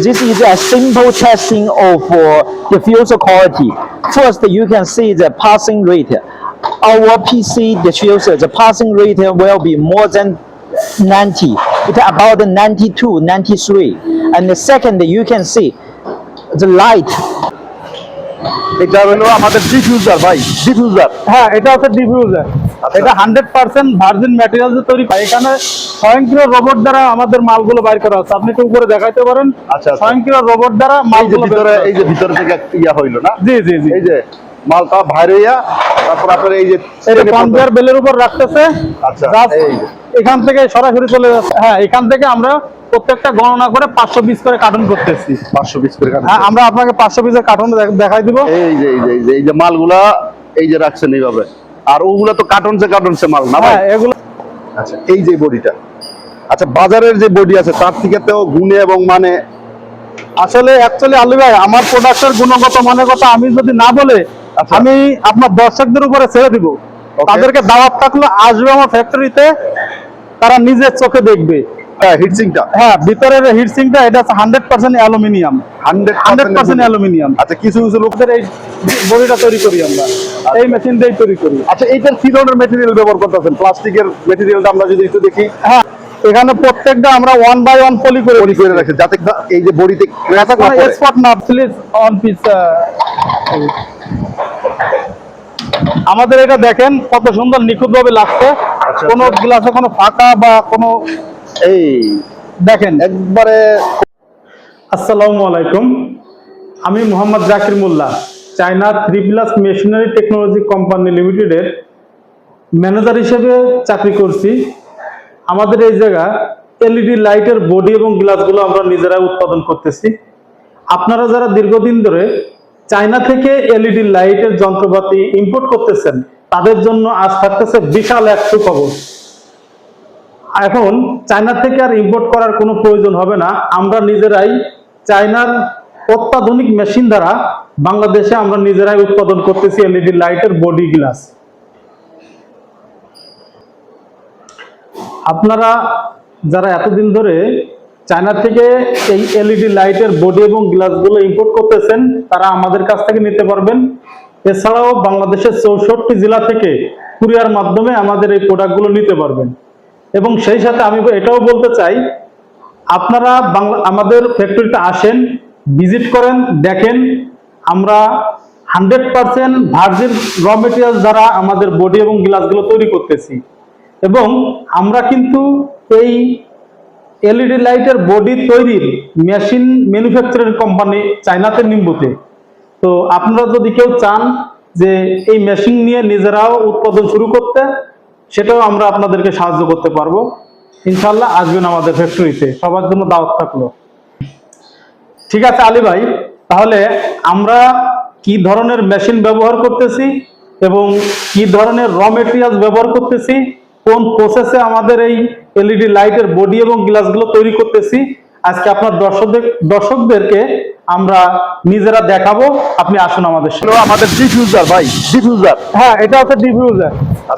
this is a simple testing of diffuser quality. First, you can see the passing rate. Our PC diffuser, the passing rate will be more than 90. It's about 92, 93. And the second, you can see the light. এটা হলো আমাদের diffuser ভাই, diffuser. হ্যাঁ, এটা হচ্ছে diffuser. এটা 100% virgin materials তৈরি। এখানে স্বয়ংক্রিয় রোবট দ্বারা আমাদের মালগুলো বাইর করা হচ্ছে। আপনি একটু উপরে দেখাইতে পারেন। আচ্ছা, স্বয়ংক্রিয় রোবট দ্বারা মালগুলো ভিতরে, এই যে ভিতরে থেকে ইয়া হইলো না? জি জি জি। এই যে মালটা বাইরে হইয়া তারপর আপনার এই যে কনভেয়ার বেলের উপর রাখতেছে। আচ্ছা, এই যে এখান থেকে সরাসরি চলে যাচ্ছে। হ্যাঁ, এখান থেকে আমরা প্রত্যেকটা গণনা করে 500 পিস করে কার্টন করতেছি। 500 পিস করে কার্টন। হ্যাঁ, আমরা আপনাকে 500 পিসের কার্টন দেখাই দিব। এই যে এই যে মালগুলা এই যে রাখছেন এইভাবে। আর ওগুলা তো কার্টনসে মাল না ভাই? হ্যাঁ, এগুলো। আচ্ছা, এই যে বডিটা, আচ্ছা বাজারের যে বডি আছে তার থেকে তো গুণে এবং মানে আসলে অ্যাকচুয়ালি আলী ভাই, আমার প্রোডাক্টের গুণগত মানের কথা আমি যদি না বলে, আমি আপনার দর্শকদের উপরে ছেড়ে দিব। তাদেরকে দাওয়াত থাকলো, আসবে আমার ফ্যাক্টরিতে, তারা নিজের চোখে দেখবে। হ্যাঁ, হিটসিংটা, হ্যাঁ, ভিতরের হিটসিংটা এটা 100% অ্যালুমিনিয়াম। 100% অ্যালুমিনিয়াম। আচ্ছা, কিছু লোকদের এই বডিটা তৈরি করি আমরা, এই মেশিন দিয়েই তৈরি করি। আচ্ছা, এইটার কি ধরনের ম্যাটেরিয়াল ব্যবহার করতেছেন? প্লাস্টিকের ম্যাটেরিয়ালটা আমরা যদি একটু দেখি। হ্যাঁ, এখানে প্রত্যেকটা আমরা 1 বাই 1 পলি করে রাখছি, যাতে এই যে বডিতে কোনো স্পট না প্লিজ অন পিস। আমাদের এটা দেখেন কত সুন্দর নিখুঁতভাবে লাগছে। কোনো গ্লাসে কোনো ফাঁকা বা কোনো এই দেখেন একবারে। আসসালামু আলাইকুম, আমি মোহাম্মদ জাকির মোল্লা, চায়না 3+ মেশিনারি টেকনোলজি কোম্পানি লিমিটেডের ম্যানেজার হিসেবে চাকরি করছি। আমাদের এই জায়গা এলইডি লাইটের বডি এবং গ্লাসগুলো আমরা নিজেরাই উৎপাদন করতেছি। আপনারা যারা দীর্ঘদিন ধরে চায়না থেকে এলইডি লাইটের যন্ত্রপাতি ইম্পোর্ট করতেছেন, তাদের জন্য আজ থাকতেছে বিশাল এক সুখবর। এখন চায়না থেকে আর ইম্পোর্ট করার কোনো প্রয়োজন হবে না। আমরা নিজেরাই চায়নার অত্যাধুনিক মেশিন দ্বারা বাংলাদেশে আমরা নিজেরাই উৎপাদন করতেছি এলইডি লাইটের বডি গ্লাস। আপনারা যারা এতদিন ধরে চায়না থেকে এই এলইডি লাইটের বডি এবং গ্লাসগুলো ইম্পোর্ট করতেছেন, তারা আমাদের কাছ থেকে নিতে পারবেন। এছাড়াও বাংলাদেশের 64টি জেলা থেকে কুরিয়ার মাধ্যমে আমাদের এই প্রোডাক্টগুলো নিতে পারবেন। এবং সেই সাথে আমি এটাও বলতে চাই, আপনারা আমাদের ফ্যাক্টরিতে আসেন, ভিজিট করেন, দেখেন আমরা 100% ভার্জিন র মেটেরিয়াল দ্বারা আমাদের বডি এবং গ্লাসগুলো তৈরি করতেছি। এবং আমরা কিন্তু এই এলইডি লাইটের বডি তৈরির মেশিন ম্যানুফ্যাকচারিং কোম্পানি চায়নাতে নিম্বুতে। তো আপনারা যদি কেউ চান যে এই মেশিন নিয়ে নিজেরাও উৎপাদন শুরু করতে, সেটাও আমরা আপনাদেরকে সাহায্য করতে পারবো। ইনশাল্লাহ আসবেন আমাদের ফ্যাক্টরিতে, সবার জন্য দাওয়াত থাকলো। ঠিক আছে আলী ভাই, তাহলে আমরা কি ধরনের মেশিন ব্যবহার করতেছি এবং কি ধরনের র মেটেরিয়ালস ব্যবহার করতেছি, কোন প্রসেসে আমাদের এই এলইডি লাইটের বডি এবং গ্লাসগুলো তৈরি করতেছি, আজকে আপনার দর্শকদেরকে আমরা নিজেরা দেখাবো। আপনি আসুন আমাদের সাথে। আমাদের ডিফিউজার ভাই, ডিফিউজার। হ্যাঁ, এটা হচ্ছে ডিফিউজার।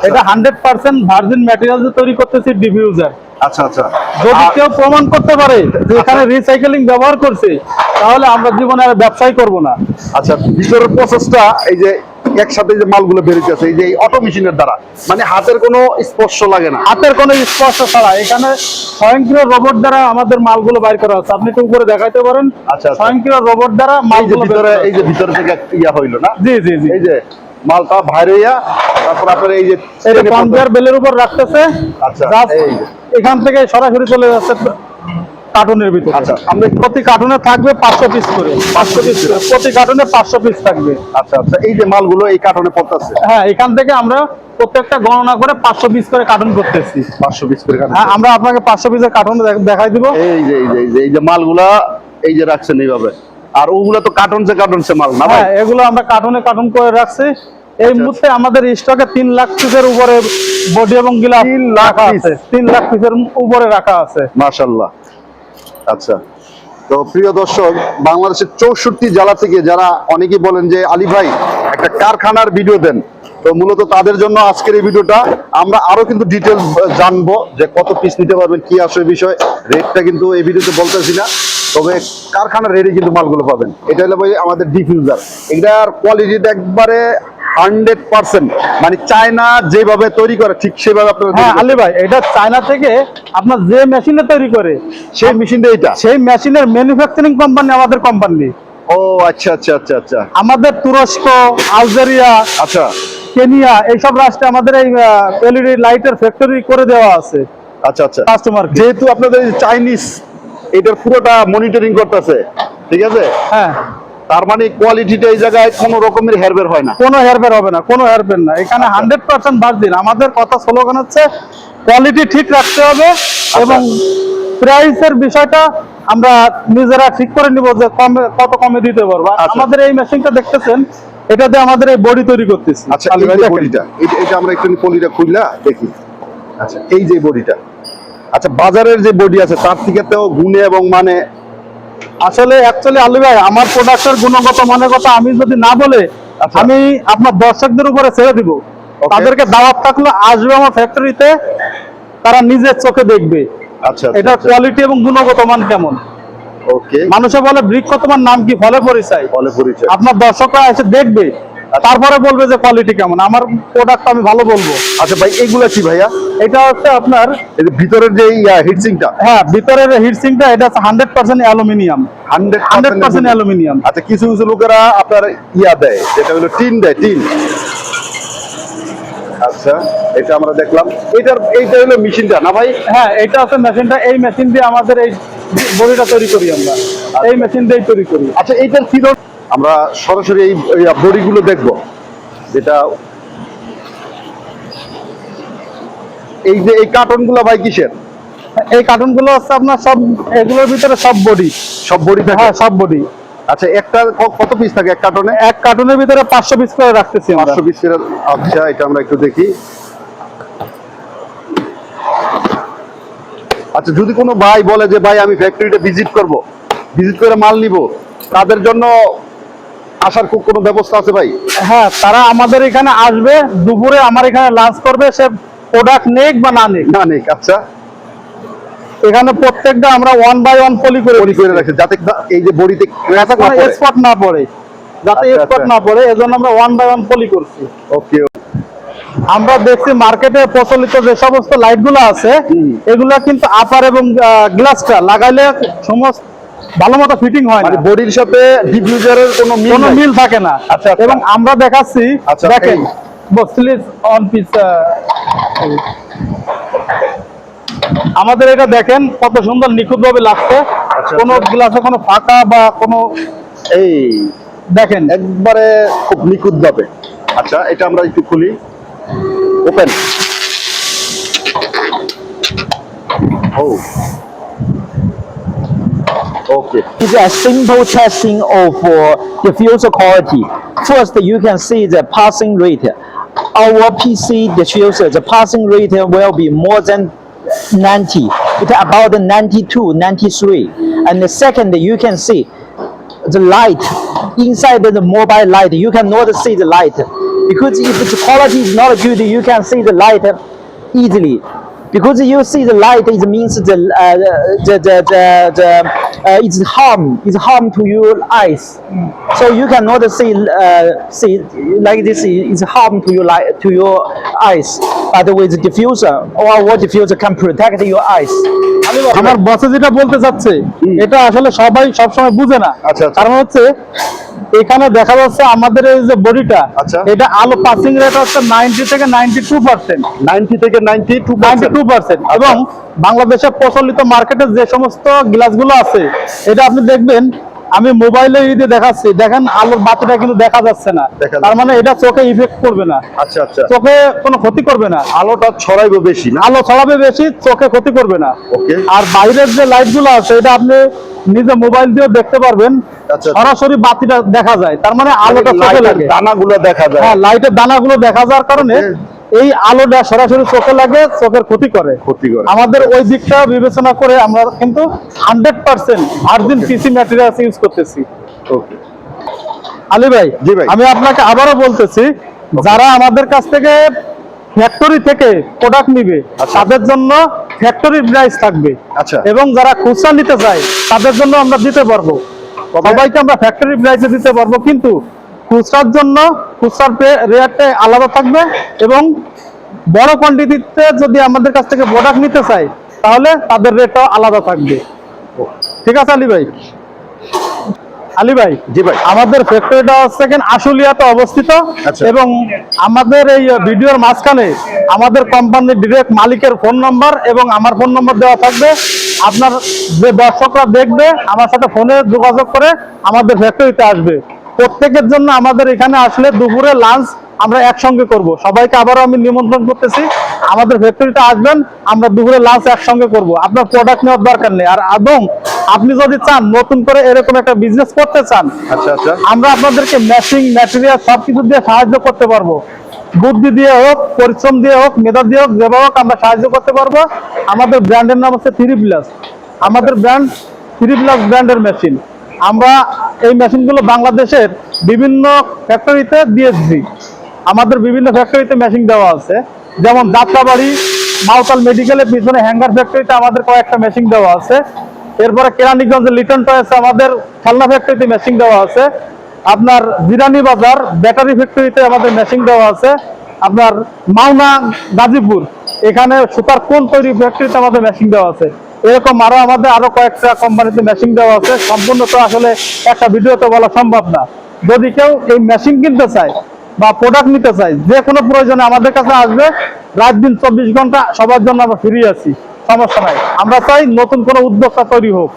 এটা 100% ভার্জিন ম্যাটেরিয়ালস তৈরি করতেছি ডিফিউজার। আচ্ছা আচ্ছা, যদি কেউ প্রমাণ করতে পারে যে এখানে রিসাইকেলিং ব্যবহার করছে, তাহলে আমরা জীবনে আর ব্যবসাই করব না। আচ্ছা, ভিতরের প্রসেসটা এই যে একসাথে যে মালগুলো বেরিয়েছে এই যে অটো মেশিনের দ্বারা, মানে হাতের কোনো স্পর্শ লাগে না? হাতের কোনো স্পর্শ ছাড়া এখানে স্বয়ংক্রিয় রোবট দ্বারা আমাদের মালগুলো বাইর করা হচ্ছে। আপনি একটু উপরে দেখাইতে পারেন। আচ্ছা, স্বয়ংক্রিয় রোবট দ্বারা মালগুলো ভিতরে, এই যে ভিতরে থেকে ইয়া হইলো না? জি জি জি। এই যে মালটা বাইরে হইয়া তারপর আপনার এই যে কনভেয়ার বেলের উপর রাখতেছে। আচ্ছা, এই যে এখান থেকে সরাসরি চলে যাচ্ছে কার্টুনের ভিতরে। আচ্ছা, আমরা প্রতি কার্টুনে থাকবে 500 পিস করে, 500 পিস করে প্রতি কার্টুনে 500 পিস থাকবে। আচ্ছা আচ্ছা, এই যে মালগুলো এই কার্টুনে পড়তেছে। হ্যাঁ, এখান থেকে আমরা প্রত্যেকটা গণনা করে 500 পিস করে কার্টুন করতেছি। 500 পিস করে কার্টুন। হ্যাঁ, আমরা আপনাকে 500 পিসের কার্টুন দেখাই দিব। এই যে এই যে মালগুলা এই যে রাখছেন এইভাবে। আর ওগুলা তো কার্টুনসে মাল না ভাই? হ্যাঁ, এগুলো আমরা কার্টুন করে রাখছি। এই মুহূর্তে আমাদের স্টকে 3 লাখ পিসের উপরে বডি এবং গ্লাস 3 লাখ আছে। 3 লাখ পিসের উপরে রাখা আছে। মাশাআল্লাহ। আচ্ছা, তো প্রিয় দর্শক, বাংলাদেশের 64 জেলা থেকে যারা অনেকেই বলেন যে আলী ভাই একটা কারখানার ভিডিও দেন, তো মূলত তাদের জন্য আজকের এই ভিডিওটা। আমরা আরো কিন্তু ডিটেইলস জানবো যে কত পিস নিতে পারবেন, কি আসলে বিষয়, রেটটা কিন্তু এই ভিডিওতে বলতেছি না। তবে কারখানা রেডি কিন্তু মালগুলো পাবেন। এটা হলো ভাই আমাদের ডিফিউজার, এটার কোয়ালিটিটা একবারে 100%, মানে চায়না যেভাবে তৈরি করে ঠিক সেভাবে আপনারা হ্যাঁ আলী ভাই, এটা চায়না থেকে আপনার যে মেশিনে তৈরি করে সেই মেশিনটা এটা। সেই মেশিনের ম্যানুফ্যাকচারিং কোম্পানি আমাদের কোম্পানি। ও আচ্ছা আচ্ছা আচ্ছা আচ্ছা আমাদের তুরস্ক, আলজেরিয়া, আচ্ছা কেনিয়া এইসব রাষ্ট্রে আমাদের এই এলইডি লাইটের ফ্যাক্টরি করে দেওয়া আছে আচ্ছা আচ্ছা। কাস্টমার। যেহেতু আপনাদের চাইনিজ এটার পুরোটা মনিটরিং করতেছে, ঠিক আছে, হ্যাঁ, তার মানে কোয়ালিটিটা এই জায়গায় কোনো রকমের হেরফের হয় না। কোনো হেরফের হবে না, কোনো হেরফের না। এখানে 100% ভার্জিন। আমাদের কথা স্লোগান হচ্ছে কোয়ালিটি ঠিক রাখতে হবে এবং প্রাইসের বিষয়টা আমরা নিজেরা ঠিক করে নিব যে কমে কত কমে দিতে পারবো। আচ্ছা। আমাদের এই মেশিনটা দেখতেছেন, এটাতে আমাদের এই বডি তৈরি করতেছি। আচ্ছা, এই যে বডিটা, এটা আমরা একটু বডিটা খুললা দেখি। আচ্ছা, এই যে বডিটা, আচ্ছা বাজারের যে বডি আছে তার থেকে তো গুণে এবং মানে আসলে অ্যাকচুয়ালি আলী ভাই, আমার প্রোডাক্টের গুণগত মানের কথা আমি যদি না বলে আচ্ছা। আমি আপনার দর্শকদের উপরে ছেড়ে দিব। তাদেরকে দাওয়াত থাকলে আসবে আমার ফ্যাক্টরিতে, তারা নিজের চোখে দেখবে আচ্ছা এটা কোয়ালিটি এবং গুণগত মান কেমন। ওকে, মানুষে বলে বৃক্ষ তোমার নাম কি, ফলে পরিচয়। বলে পরিচয়। আপনার দর্শকরা এসে দেখবে, তারপরে বলবে যে কোয়ালিটি কেমন। আমার প্রোডাক্ট আমি ভালো বলবো। আচ্ছা ভাই, এগুলা কি ভাইয়া? এটা হচ্ছে আপনার, এই যে ভিতরের যে হিটসিংটা, হ্যাঁ ভিতরের হিটসিংটা, এটা হচ্ছে 100% অ্যালুমিনিয়াম। 100% অ্যালুমিনিয়াম। আচ্ছা, কিছু কিছু লোকেরা আপনার ইয়া দেয়, যেটা হলো টিন দেয়, টিন। আচ্ছা, এটা আমরা দেখলাম, এইটা হলো মেশিনটা না ভাই? হ্যাঁ, এটা হচ্ছে মেশিনটা। এই মেশিন দিয়ে আমাদের এই বডিটা তৈরি করি আমরা, এই মেশিন দিয়েই তৈরি করি। আচ্ছা, এইটার কি আমরা সরাসরি এই বডিগুলো দেখবো, যেটা এই যে এই কার্টনগুলো ভাই কিসের? এই কার্টুনগুলো হচ্ছে আপনার সব, এগুলোর ভিতরে সব বডি। সব বডি থাকে? হ্যাঁ, সব বডি। আচ্ছা, একটা কত পিস থাকে এক কার্টনে? এক কার্টুনের ভিতরে 500 পিস করে রাখতেছি আমরা। 500 পিসের। আচ্ছা, এটা আমরা একটু দেখি। আচ্ছা, যদি কোনো ভাই বলে যে ভাই আমি ফ্যাক্টরিটা ভিজিট করব, ভিজিট করে মাল নিব, তাদের জন্য আসার কোনো ব্যবস্থা আছে ভাই? হ্যাঁ, তারা আমাদের এখানে আসবে, দুপুরে আমার এখানে লাঞ্চ করবে, সে প্রোডাক্ট নেক বা না নেক। না নেই। আচ্ছা, এখানে প্রত্যেকটা আমরা 1 বাই 1 পলি করে রাখছে, যাতে এই যে বডিতে স্পট না পড়ে, যাতে আচ্ছা, স্পট আচ্ছা। না পড়ে, এজন্য আমরা 1 বাই 1 পলি করছি। ওকে। আমরা দেখছি মার্কেটে প্রচলিত যে সমস্ত লাইট গুলো আছে, এগুলা কিন্তু আপার এবং গ্লাসটা লাগাইলে সমস্ত ভালো মতো ফিটিং হয় না, মানে বডির সাথে ডিফিউজারের কোনো মিল থাকে না। আচ্ছা, আচ্ছা। এবং আমরা দেখাচ্ছি, আচ্ছা, দেখেন এই। প্লিজ অন পিস, আমাদের এটা দেখেন কত সুন্দর নিখুঁত ভাবে লাগছে। আচ্ছা, কোনো গ্লাসে কোনো ফাঁকা বা কোনো, এই দেখেন একবারে খুব নিখুঁত ভাবে। আচ্ছা, এটা আমরা একটু খুলি, open. Oh okay. It's a simple testing of diffuser quality. First, you can see the passing rate. Our PC diffuser, the passing rate will be more than 90. It's about 92, 93. And the second, you can see the light inside the mobile light. You cannot see the light because if the quality is not good, you can see the light easily. Because you see the light, it means it's harm to your eyes. So you cannot see like this. It's harm to your eyes. But with the diffuser, our diffuser can protect your eyes. আমার বসে যেটা বলতে চাচ্ছে, এটা আসলে সবাই সবসময় বুঝে না। আচ্ছা, আচ্ছা। কারণ হচ্ছে এখানে দেখা যাচ্ছে আমাদের এই যে বডিটা, আচ্ছা। এটা আলো পাসিং রেট হচ্ছে 90 থেকে 92%। 90 থেকে 92%। এবং বাংলাদেশের প্রচলিত মার্কেটে যে সমস্ত গ্লাসগুলো আছে, এটা আপনি দেখবেন, আমি মোবাইলে দেখাচ্ছি, দেখেন আলোর বাতিটা কিন্তু দেখা যাচ্ছে না। তার মানে এটা চোখে ইফেক্ট করবে না, আচ্ছা আচ্ছা, চোখে কোনো ক্ষতি করবে না। আলোটা ছড়াইবে বেশি না? আলো ছড়াবে বেশি, চোখে ক্ষতি করবে না। ওকে। আর বাইরের যে লাইট গুলো আছে, এটা আপনি নিজে মোবাইল দিয়েও দেখতে পারবেন, আচ্ছা। সরাসরি বাতিটা দেখা যায়, তার মানে আলোটা চোখে লাগে। দানাগুলো দেখা যায়। হ্যাঁ, লাইটের দানাগুলো দেখা যাওয়ার কারণে এই আলোটা সরাসরি চোখে লাগে, চোখের ক্ষতি করে। আমাদের ওই দিকটা বিবেচনা করে আমরা কিন্তু 100% ভার্জিন পিসি ম্যাটেরিয়াল ইউজ করতেছি। ওকে আলী ভাই, জি ভাই। আমি আপনাকে আবারও বলতেছি, যারা আমাদের কাছ থেকে ফ্যাক্টরি থেকে প্রোডাক্ট নিবে, তাদের জন্য ফ্যাক্টরি প্রাইস থাকবে। আচ্ছা। এবং যারা খুচরা নিতে চায় তাদের জন্য আমরা দিতে পারবো, সবাইকে আমরা ফ্যাক্টরি প্রাইসে দিতে পারবো, কিন্তু খুচরার জন্য খুচরার রেটটা আলাদা থাকবে এবং বড় কোয়ান্টিটিতে যদি আমাদের কাছ থেকে প্রোডাক্ট নিতে চায় তাহলে তাদের রেটও আলাদা থাকবে। ঠিক আছে আলী ভাই? আলী ভাই, জি ভাই। আমাদের ফ্যাক্টরিটা হচ্ছে আশুলিয়াতে অবস্থিত। আচ্ছা। এবং আমাদের এই ভিডিওর মাঝখানে আমাদের কোম্পানির ডিরেক্ট মালিকের ফোন নাম্বার এবং আমার ফোন নাম্বার দেওয়া থাকবে। আপনার যে দর্শকরা দেখবে আমার সাথে ফোনে যোগাযোগ করে আমাদের ফ্যাক্টরিতে আসবে। প্রত্যেকের জন্য আমাদের এখানে আসলে দুপুরে লাঞ্চ আমরা একসঙ্গে করব। সবাইকে আবারও আমি নিমন্ত্রণ করতেছি, আমাদের ফ্যাক্টরিতে আসবেন, আমরা দুপুরে লাঞ্চ একসঙ্গে করব। আপনার প্রোডাক্ট নেওয়ার দরকার নেই। আর এবং আপনি যদি চান নতুন করে এরকম একটা বিজনেস করতে চান, আচ্ছা আচ্ছা, আমরা আপনাদেরকে মেশিন ম্যাটেরিয়াল সবকিছু দিয়ে সাহায্য করতে পারবো। বুদ্ধি দিয়ে হোক, পরিশ্রম দিয়ে হোক, মেধা দিয়ে হোক, যেভাবে হোক আমরা সাহায্য করতে পারবো। আমাদের ব্র্যান্ডের নাম হচ্ছে 3+। আমাদের ব্র্যান্ড 3+ ব্র্যান্ডের মেশিন। আমরা এই মেশিনগুলো বাংলাদেশের বিভিন্ন ফ্যাক্টরিতে দিয়েছি। আমাদের বিভিন্ন ফ্যাক্টরিতে মেশিন দেওয়া আছে, যেমন যাত্রাবাড়ি, মাওতাল মেডিকেলের পিছনে হ্যাঙ্গার ফ্যাক্টরিতে আমাদের কয়েকটা মেশিন দেওয়া আছে। এরপরে কেরানীগঞ্জের লিটন টয়েসে আমাদের খেলনা ফ্যাক্টরিতে মেশিন দেওয়া আছে। আপনার জিরানি বাজার ব্যাটারি ফ্যাক্টরিতে আমাদের মেশিন দেওয়া আছে। আপনার মাওনা গাজীপুর এখানে সুতার কোন তৈরি ফ্যাক্টরিতে আমাদের মেশিন দেওয়া আছে। এরকম আরো কয়েকটা কোম্পানিতে মেশিন দেওয়া আছে। সম্পূর্ণ তো আসলে একটা ভিডিওতে বলা সম্ভব না। যদি কেউ এই মেশিন কিনতে চায় বা প্রোডাক্ট নিতে চায়, যে কোনো প্রয়োজনে আমাদের কাছে আসবে। রাত দিন 24 ঘন্টা সবার জন্য আমরা ফ্রি আছি, সমস্যা নাই। আমরা চাই নতুন কোনো উদ্যোক্তা তৈরি হোক।